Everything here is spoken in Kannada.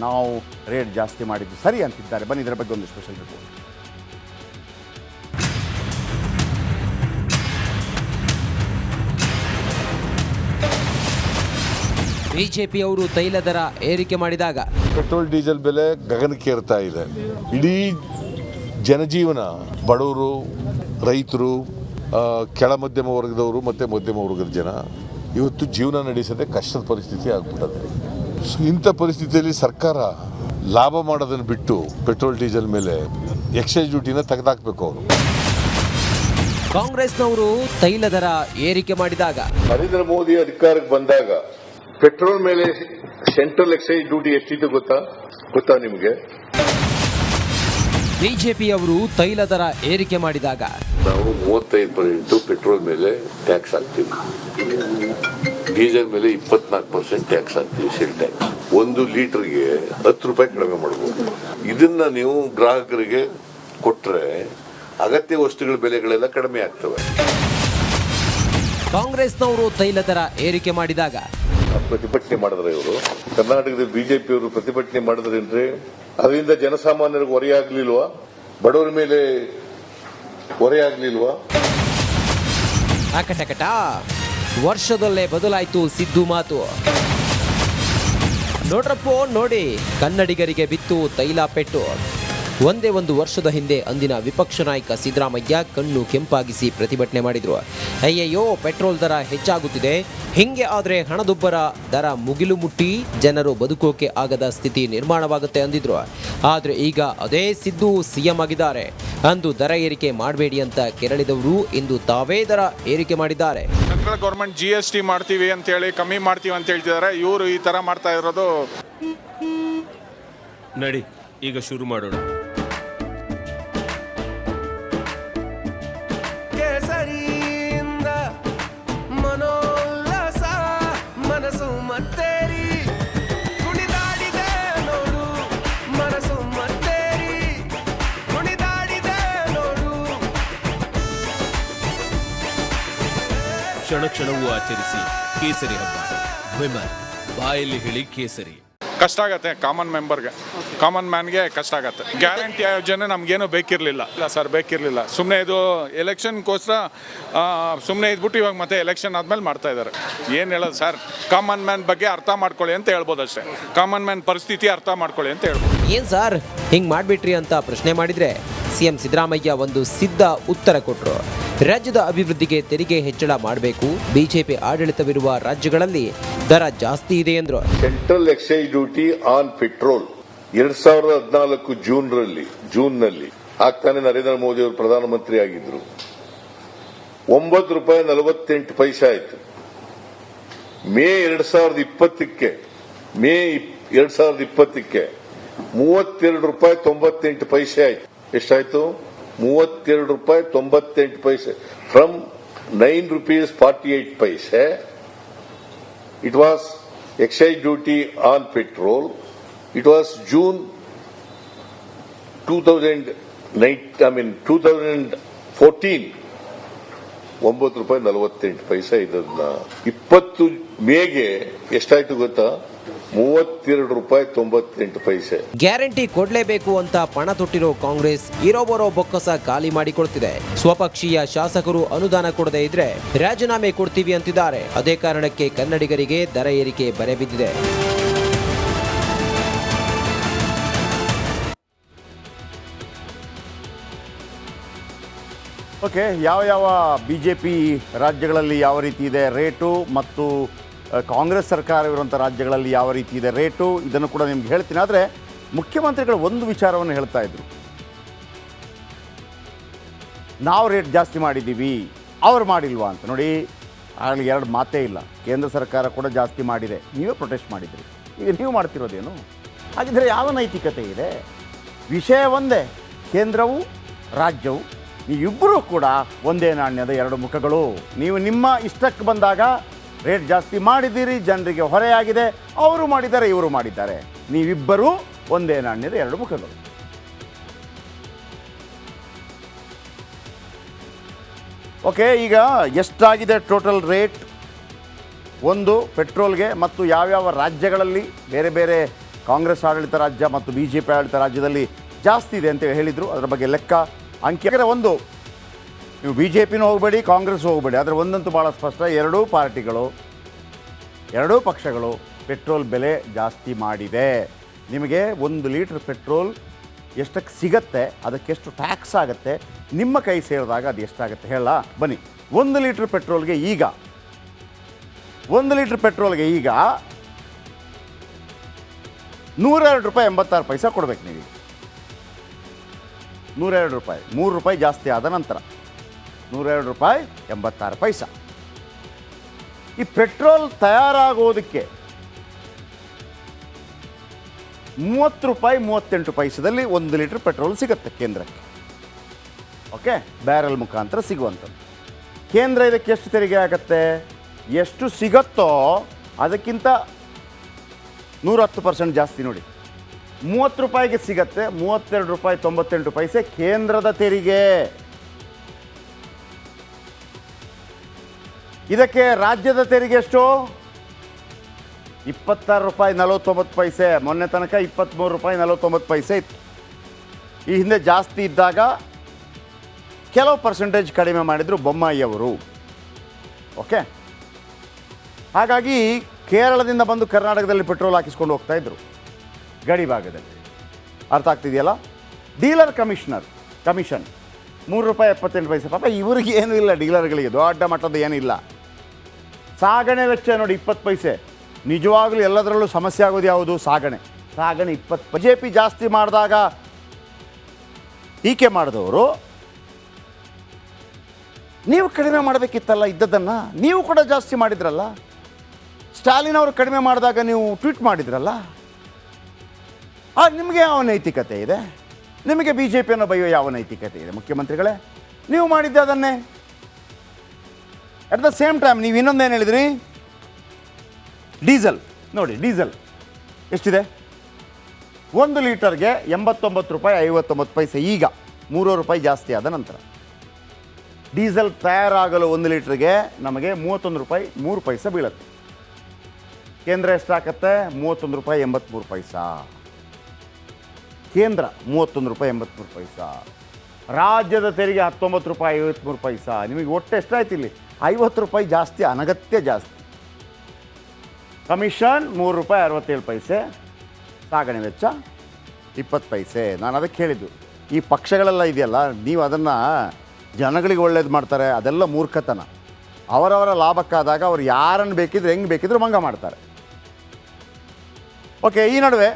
ನಾವು ರೇಟ್ ಜಾಸ್ತಿ ಮಾಡಿದ್ದು ಸರಿ ಅಂತಿದ್ದಾರೆ. ಬನ್ನಿ ಇದರ ಬಗ್ಗೆ ಒಂದು ಸ್ಪೆಷಲ್ ರಿಪೋರ್ಟ್. ಬಿಜೆಪಿಯವರು ತೈಲ ದರ ಏರಿಕೆ ಮಾಡಿದಾಗ ಪೆಟ್ರೋಲ್ ಡೀಸೆಲ್ ಬೆಲೆ ಗಗನಕ್ಕೇರ್ತಾ ಇದೆ. ಇಡೀ ಜನಜೀವನ, ಬಡವರು, ರೈತರು, ಕೆಳ ಮಧ್ಯಮ ವರ್ಗದವರು ಮತ್ತು ಮಧ್ಯಮ ವರ್ಗದ ಜನ ಇವತ್ತು ಜೀವನ ನಡೆಸದೆ ಕಷ್ಟದ ಪರಿಸ್ಥಿತಿ ಆಗ್ಬಿಟ್ಟದೆ. ಇಂಥ ಪರಿಸ್ಥಿತಿಯಲ್ಲಿ ಸರ್ಕಾರ ಲಾಭ ಮಾಡೋದನ್ನು ಬಿಟ್ಟು ಪೆಟ್ರೋಲ್ ಡೀಸೆಲ್ ಮೇಲೆ ಎಕ್ಸೈಸ್ ಡ್ಯೂಟಿನ ತೆಗೆದಾಕಬೇಕು. ಅವರು ಕಾಂಗ್ರೆಸ್ನವರು ತೈಲ ದರ ಏರಿಕೆ ಮಾಡಿದಾಗ ನರೇಂದ್ರ ಮೋದಿ ಅಧಿಕಾರಕ್ಕೆ ಬಂದಾಗ ಪೆಟ್ರೋಲ್ ಮೇಲೆ ಸೆಂಟ್ರಲ್ ಎಕ್ಸೈಸ್ ಡ್ಯೂಟಿ ಎಷ್ಟಿತ್ತು ಗೊತ್ತಾ ನಿಮಗೆ? ಬಿಜೆಪಿಯವರು ತೈಲ ದರ ಏರಿಕೆ ಮಾಡಿದಾಗ ನಾವು 35% ಪೆಟ್ರೋಲ್ ಮೇಲೆ ಟ್ಯಾಕ್ಸ್ ಹಾಕ್ತೀವಿ, ಡೀಸೆಲ್ ಮೇಲೆ 24% ಟ್ಯಾಕ್ಸ್ ಹಾಕ್ತೀವಿ, ಸೇಲ್ ಟ್ಯಾಕ್ಸ್. 1 ಲೀಟರ್ಗೆ 10 ರೂಪಾಯಿ ಕಡಿಮೆ ಮಾಡಬಹುದು. ಇದನ್ನ ನೀವು ಗ್ರಾಹಕರಿಗೆ ಕೊಟ್ರೆ ಅಗತ್ಯ ವಸ್ತುಗಳ ಬೆಲೆಗಳೆಲ್ಲ ಕಡಿಮೆ ಆಗ್ತವೆ. ಕಾಂಗ್ರೆಸ್ನವರು ತೈಲ ದರ ಏರಿಕೆ ಮಾಡಿದಾಗ ಪ್ರತಿಭಟನೆ ಮಾಡಿದ್ರೆ ಇವರು, ಕರ್ನಾಟಕದ ಬಿಜೆಪಿಯವರು ಪ್ರತಿಭಟನೆ ಮಾಡಿದ್ರೇನ್ರಿ? ಅದರಿಂದ ಜನಸಾಮಾನ್ಯರಿಗೆ ಹೊರೆಯಾಗ್ಲಿಲ್ವಾ? ಬಡವರ ಮೇಲೆ ಹೊರೆಯಾಗ್ಲಿಲ್ವಾ? ಅಕಟಕಟ ವರ್ಷದಲ್ಲೇ ಬದಲಾಯಿತು ಸಿದ್ದು ಮಾತು. ನೋಡ್ರಪ್ಪೋ ನೋಡಿ, ಕನ್ನಡಿಗರಿಗೆ ಬಿತ್ತು ತೈಲ ಪೆಟ್ಟು. ಒಂದೇ ಒಂದು ವರ್ಷದ ಹಿಂದೆ ಅಂದಿನ ವಿಪಕ್ಷ ನಾಯಕ ಸಿದ್ದರಾಮಯ್ಯ ಕಣ್ಣು ಕೆಂಪಾಗಿಸಿ ಪ್ರತಿಭಟನೆ ಮಾಡಿದ್ರು. ಅಯ್ಯಯ್ಯೋ, ಪೆಟ್ರೋಲ್ ದರ ಹೆಚ್ಚಾಗುತ್ತಿದೆ, ಹಿಂಗೆ ಆದರೆ ಹಣದುಬ್ಬರ ದರ ಮುಗಿಲು ಮುಟ್ಟಿ ಜನರು ಬದುಕೋಕೆ ಆಗದ ಸ್ಥಿತಿ ನಿರ್ಮಾಣವಾಗುತ್ತೆ ಅಂದಿದ್ರು. ಆದರೆ ಈಗ ಅದೇ ಸಿದ್ದು ಸಿಎಂ ಆಗಿದ್ದಾರೆ. ಅಂದು ದರ ಏರಿಕೆ ಮಾಡಬೇಡಿ ಅಂತ ಕೆರಳಿದವರು ಇಂದು ತಾವೇ ದರ ಏರಿಕೆ ಮಾಡಿದ್ದಾರೆ. ಸೆಂಟ್ರಲ್ ಗೌರ್ಮೆಂಟ್ GST ಮಾಡ್ತೀವಿ ಅಂತೇಳಿ ಕಮ್ಮಿ ಮಾಡ್ತೀವಿ ಅಂತ ಹೇಳ್ತಿದ್ದಾರೆ. ಇವರು ಈ ತರ ಮಾಡ್ತಾ ಇರೋದು. ನಡಿ ಈಗ ಶುರು ಮಾಡೋಣ. ಮನೋಲ್ಲಾಸ ಮನಸ್ಸು ಮತ್ತೇರಿ ಕುಣಿದಾಡಿದೆ ನೋಡು, ಮನಸ್ಸು ಮತ್ತೇರಿ ಕುಣಿದಾಡಿದೆ ನೋಡು. ಕ್ಷಣ ಕ್ಷಣವೂ ಆಚರಿಸಿ ಕೇಸರಿ ಹಬ್ಬ. ವಿಮಲ್ ಬಾಯಲ್ಲಿ ಹೇಳಿ ಕೇಸರಿ. ಕಷ್ಟ ಆಗತ್ತೆ ಕಾಮನ್ ಮೆಂಬರ್ಗೆ, ಕಾಮನ್ ಮ್ಯಾನ್ಗೆ ಕಷ್ಟ ಆಗತ್ತೆ. ಗ್ಯಾರಂಟಿ ಯೋಜನೆ ನಮ್ಗೇನು ಬೇಕಿರಲಿಲ್ಲ. ಇಲ್ಲ ಸರ್, ಬೇಕಿರಲಿಲ್ಲ. ಸುಮ್ಮನೆ ಇದು ಎಲೆಕ್ಷನ್ಗೋಸ್ಕರ ಸುಮ್ಮನೆ ಇದ್ಬಿಟ್ಟು ಇವಾಗ ಮತ್ತೆ ಎಲೆಕ್ಷನ್ ಆದಮೇಲೆ ಮಾಡ್ತಾ ಇದ್ದಾರೆ. ಏನು ಹೇಳೋದು ಸರ್, ಕಾಮನ್ ಮ್ಯಾನ್ ಬಗ್ಗೆ ಅರ್ಥ ಮಾಡ್ಕೊಳ್ಳಿ ಅಂತ ಹೇಳ್ಬೋದು ಅಷ್ಟೇ. ಕಾಮನ್ ಮ್ಯಾನ್ ಪರಿಸ್ಥಿತಿ ಅರ್ಥ ಮಾಡ್ಕೊಳ್ಳಿ ಅಂತ ಹೇಳ್ಬೋದು. ಏನು ಸರ್ ಹಿಂಗೆ ಮಾಡಿಬಿಟ್ರಿ ಅಂತ ಪ್ರಶ್ನೆ ಮಾಡಿದರೆ ಸಿಎಂ ಸಿದ್ದರಾಮಯ್ಯ ಒಂದು ಸಿದ್ಧ ಉತ್ತರ ಕೊಟ್ಟರು. ರಾಜ್ಯದ ಅಭಿವೃದ್ಧಿಗೆ ತೆರಿಗೆ ಹೆಚ್ಚಳ ಮಾಡಬೇಕು, ಬಿಜೆಪಿ ಆಡಳಿತವಿರುವ ರಾಜ್ಯಗಳಲ್ಲಿ ದರ ಜಾಸ್ತಿ ಇದೆ ಎಂದರು. Central excise duty on petrol 2014 ಜೂನ್ನಲ್ಲಿ ಆಗ್ತಾನೆ ನರೇಂದ್ರ ಮೋದಿ ಅವರು ಪ್ರಧಾನಮಂತ್ರಿ ಆಗಿದ್ರು. 9 ರೂಪಾಯಿ 48 ಪೈಸೆ ಆಯಿತು. ಮೇ 2020ಕ್ಕೆ 32 ರೂಪಾಯಿ 98 ಪೈಸೆ ಆಯಿತು. ಎಷ್ಟಾಯ್ತು? 32 ರೂಪಾಯಿ 98 ಪೈಸೆ. From 9 rupees 48 paise. It was excise duty on petrol. It was June 2014. 9 ರೂಪಾಯಿ 48 ಪೈಸೆ. ಇದನ್ನ 20 ಮೇಗೆ ಎಷ್ಟಾಯ್ತು ಗೊತ್ತಾ? 32 ರೂಪಾಯಿ 98 ಪೈಸೆ. ಗ್ಯಾರಂಟಿ ಕೊಡಲೇಬೇಕು ಅಂತ ಪಣ ತೊಟ್ಟಿರೋ ಕಾಂಗ್ರೆಸ್ ಇರೋಬರೋ ಬೊಕ್ಕಸ ಖಾಲಿ ಮಾಡಿಕೊಳ್ತಿದೆ. ಸ್ವಪಕ್ಷೀಯ ಶಾಸಕರು ಅನುದಾನ ಕೊಡದೇ ಇದ್ರೆ ರಾಜೀನಾಮೆ ಕೊಡ್ತೀವಿ ಅಂತಿದ್ದಾರೆ. ಅದೇ ಕಾರಣಕ್ಕೆ ಕನ್ನಡಿಗರಿಗೆ ದರ ಏರಿಕೆ ಬರೆ ಬಿದ್ದಿದೆ. ಓಕೆ, ಯಾವ BJP ರಾಜ್ಯಗಳಲ್ಲಿ ಯಾವ ರೀತಿ ಇದೆ ರೇಟು ಮತ್ತು ಕಾಂಗ್ರೆಸ್ ಸರ್ಕಾರವಿರುವಂಥ ರಾಜ್ಯಗಳಲ್ಲಿ ಯಾವ ರೀತಿ ಇದೆ ರೇಟು, ಇದನ್ನು ಕೂಡ ನಿಮ್ಗೆ ಹೇಳ್ತೀನಿ. ಆದರೆ ಮುಖ್ಯಮಂತ್ರಿಗಳು ಒಂದು ವಿಚಾರವನ್ನು ಹೇಳ್ತಾ ಇದ್ರು, ನಾವು ರೇಟ್ ಜಾಸ್ತಿ ಮಾಡಿದ್ದೀವಿ, ಅವ್ರು ಮಾಡಿಲ್ವಾ ಅಂತ. ನೋಡಿ, ಆಗಲಿ 2 ಮಾತೇ ಇಲ್ಲ. ಕೇಂದ್ರ ಸರ್ಕಾರ ಕೂಡ ಜಾಸ್ತಿ ಮಾಡಿದೆ, ನೀವೇ ಪ್ರೊಟೆಸ್ಟ್ ಮಾಡಿದ್ರಿ, ಈಗ ನೀವು ಮಾಡ್ತಿರೋದೇನು? ಹಾಗಿದ್ರೆ ಯಾವ ನೈತಿಕತೆ ಇದೆ? ವಿಷಯ ಒಂದೇ, ಕೇಂದ್ರವು ರಾಜ್ಯವು ನೀವಿಬ್ಬರೂ ಕೂಡ ಒಂದೇ ನಾಣ್ಯದ 2 ಮುಖಗಳು. ನೀವು ನಿಮ್ಮ ಇಷ್ಟಕ್ಕೆ ಬಂದಾಗ ರೇಟ್ ಜಾಸ್ತಿ ಮಾಡಿದ್ದೀರಿ, ಜನರಿಗೆ ಹೊರೆಯಾಗಿದೆ, ಅವರು ಮಾಡಿದ್ದಾರೆ, ಇವರು ಮಾಡಿದ್ದಾರೆ. ನೀವಿಬ್ಬರೂ ಒಂದೇ ನಾಣ್ಯದ 2 ಮುಖಗಳು. ಓಕೆ, ಈಗ ಎಷ್ಟಾಗಿದೆ ಟೋಟಲ್ ರೇಟ್ ಒಂದು ಪೆಟ್ರೋಲ್ಗೆ ಮತ್ತು ಯಾವ್ಯಾವ ರಾಜ್ಯಗಳಲ್ಲಿ ಬೇರೆ ಬೇರೆ ಕಾಂಗ್ರೆಸ್ ಆಡಳಿತ ರಾಜ್ಯ ಮತ್ತು ಬಿ ಜೆ ಪಿ ಆಡಳಿತ ರಾಜ್ಯದಲ್ಲಿ ಜಾಸ್ತಿ ಇದೆ ಅಂತ ಹೇಳಿದರು. ಅದರ ಬಗ್ಗೆ ಲೆಕ್ಕ ಅಂಕಿ ಒಂದು, ನೀವು ಬಿ ಜೆ ಪಿನೂ ಹೋಗಬೇಡಿ, ಕಾಂಗ್ರೆಸ್ ಹೋಗಬೇಡಿ, ಆದರೆ ಒಂದಂತೂ ಭಾಳ ಸ್ಪಷ್ಟ, ಎರಡೂ ಪಾರ್ಟಿಗಳು, ಎರಡೂ ಪಕ್ಷಗಳು ಪೆಟ್ರೋಲ್ ಬೆಲೆ ಜಾಸ್ತಿ ಮಾಡಿದೆ. ನಿಮಗೆ 1 ಲೀಟ್ರ್ ಪೆಟ್ರೋಲ್ ಎಷ್ಟಕ್ಕೆ ಸಿಗತ್ತೆ, ಅದಕ್ಕೆಷ್ಟು ಟ್ಯಾಕ್ಸ್ ಆಗುತ್ತೆ, ನಿಮ್ಮ ಕೈ ಸೇರಿದಾಗ ಅದು ಎಷ್ಟಾಗುತ್ತೆ ಹೇಳ ಬನ್ನಿ. 1 ಲೀಟ್ರ್ ಪೆಟ್ರೋಲ್ಗೆ ಈಗ 102 ರೂಪಾಯಿ 86 ಪೈಸೆ ಕೊಡಬೇಕು ನೀವು. 102 ರೂಪಾಯಿ, 3 ರೂಪಾಯಿ ಜಾಸ್ತಿ ಆದ ನಂತರ 102 ರೂಪಾಯಿ 86 ಪೈಸೆ. ಈ ಪೆಟ್ರೋಲ್ ತಯಾರಾಗೋದಕ್ಕೆ 30 ರೂಪಾಯಿ 38 ಪೈಸದಲ್ಲಿ 1 ಲೀಟ್ರ್ ಪೆಟ್ರೋಲ್ ಸಿಗುತ್ತೆ ಕೇಂದ್ರಕ್ಕೆ. ಓಕೆ, ಬ್ಯಾರೆಲ್ ಮುಖಾಂತರ ಸಿಗುವಂಥದ್ದು. ಕೇಂದ್ರ ಇದಕ್ಕೆ ಎಷ್ಟು ತೆರಿಗೆ ಆಗುತ್ತೆ, ಎಷ್ಟು ಸಿಗುತ್ತೋ ಅದಕ್ಕಿಂತ 110% ಜಾಸ್ತಿ. ನೋಡಿ, 30 ರೂಪಾಯಿಗೆ ಸಿಗತ್ತೆ, 32 ರೂಪಾಯಿ 98 ಪೈಸೆ ಕೇಂದ್ರದ ತೆರಿಗೆ. ಇದಕ್ಕೆ ರಾಜ್ಯದ ತೆರಿಗೆ ಎಷ್ಟು? 26 ರೂಪಾಯಿ 49 ಪೈಸೆ. ಮೊನ್ನೆ ತನಕ 23 ರೂಪಾಯಿ 49 ಪೈಸೆ ಇತ್ತು. ಈ ಹಿಂದೆ ಜಾಸ್ತಿ ಇದ್ದಾಗ ಕೆಲವು ಪರ್ಸೆಂಟೇಜ್ ಕಡಿಮೆ ಮಾಡಿದರು ಬೊಮ್ಮಾಯಿಯವರು. ಓಕೆ, ಹಾಗಾಗಿ ಕೇರಳದಿಂದ ಬಂದು ಕರ್ನಾಟಕದಲ್ಲಿ ಪೆಟ್ರೋಲ್ ಹಾಕಿಸ್ಕೊಂಡು ಹೋಗ್ತಾಯಿದ್ರು ಗಡಿ ಭಾಗದಲ್ಲಿ. ಅರ್ಥ ಆಗ್ತಿದೆಯಲ್ಲ? ಡೀಲರ್ ಕಮಿಷನ್ 3 ರೂಪಾಯಿ 78 ಪೈಸೆ. ಪಾಪ ಇವರಿಗೆ ಏನೂ ಇಲ್ಲ, ಡೀಲರ್ಗಳಿಗೆ ದೊಡ್ಡ ಮಟ್ಟದ ಏನಿಲ್ಲ. ಸಾಗಣೆ ವೆಚ್ಚ ನೋಡಿ 20 ಪೈಸೆ. ನಿಜವಾಗ್ಲೂ ಎಲ್ಲದರಲ್ಲೂ ಸಮಸ್ಯೆ ಆಗೋದು ಯಾವುದು? ಸಾಗಣೆ 20. BJP ಜಾಸ್ತಿ ಮಾಡಿದಾಗ ಟೀಕೆ ಮಾಡಿದವರು, ನೀವು ಕಡಿಮೆ ಮಾಡಬೇಕಿತ್ತಲ್ಲ ಇದ್ದದನ್ನು, ನೀವು ಕೂಡ ಜಾಸ್ತಿ ಮಾಡಿದ್ರಲ್ಲ. ಸ್ಟಾಲಿನ್ ಅವರು ಕಡಿಮೆ ಮಾಡಿದಾಗ ನೀವು ಟ್ವೀಟ್ ಮಾಡಿದ್ರಲ್ಲ. ನಿಮಗೆ ಯಾವ ನೈತಿಕತೆ ಇದೆ? ನಿಮಗೆ BJPಯನ್ನು ಬೈಯೋ ಯಾವ ನೈತಿಕತೆ ಇದೆ ಮುಖ್ಯಮಂತ್ರಿಗಳೇ? ನೀವು ಮಾಡಿದ್ದೆ ಅದನ್ನೇ. ಅಟ್ ದ ಸೇಮ್ ಟೈಮ್ ನೀವು ಇನ್ನೊಂದೇನು ಹೇಳಿದ್ರಿ? ಡೀಸೆಲ್ ನೋಡಿ, ಡೀಸೆಲ್ ಎಷ್ಟಿದೆ? 1 ಲೀಟರ್ಗೆ 89 ರೂಪಾಯಿ 59 ಪೈಸೆ. ಈಗ 3 ರೂಪಾಯಿ ಜಾಸ್ತಿ ಆದ ನಂತರ ಡೀಸೆಲ್ ತಯಾರಾಗಲು 1 ಲೀಟ್ರಿಗೆ ನಮಗೆ 31 ರೂಪಾಯಿ 3 ಪೈಸೆ ಬೀಳುತ್ತೆ. ಕೇಂದ್ರ ಎಷ್ಟಾಗತ್ತೆ? 31 ರೂಪಾಯಿ 83 ಪೈಸಾ. ಕೇಂದ್ರ 31 ರೂಪಾಯಿ 83 ಪೈಸಾ. ರಾಜ್ಯದ ತೆರಿಗೆ 19 ರೂಪಾಯಿ 53 ಪೈಸಾ. ನಿಮಗೆ ಒಟ್ಟು ಎಷ್ಟಾಯ್ತು ಇಲ್ಲಿ? 50 ರೂಪಾಯಿ ಜಾಸ್ತಿ, ಅನಗತ್ಯ ಜಾಸ್ತಿ. ಕಮಿಷನ್ 3 ರೂಪಾಯಿ 67 ಪೈಸೆ. ಸಾಗಣೆ ವೆಚ್ಚ 20 ಪೈಸೆ. ನಾನು ಅದಕ್ಕೆ ಹೇಳಿದ್ದು, ಈ ಪಕ್ಷಗಳೆಲ್ಲ ಇದೆಯಲ್ಲ, ನೀವು ಅದನ್ನು ಜನಗಳಿಗೆ ಒಳ್ಳೇದು ಮಾಡ್ತಾರೆ, ಅದೆಲ್ಲ ಮೂರ್ಖತನ. ಅವರವರ ಲಾಭಕ್ಕಾದಾಗ ಅವ್ರು ಯಾರನ್ನು ಬೇಕಿದ್ರೆ ಹೆಂಗೆ ಬೇಕಿದ್ರು ಮಂಗ ಮಾಡ್ತಾರೆ. ಓಕೆ, ಈ ನಡುವೆ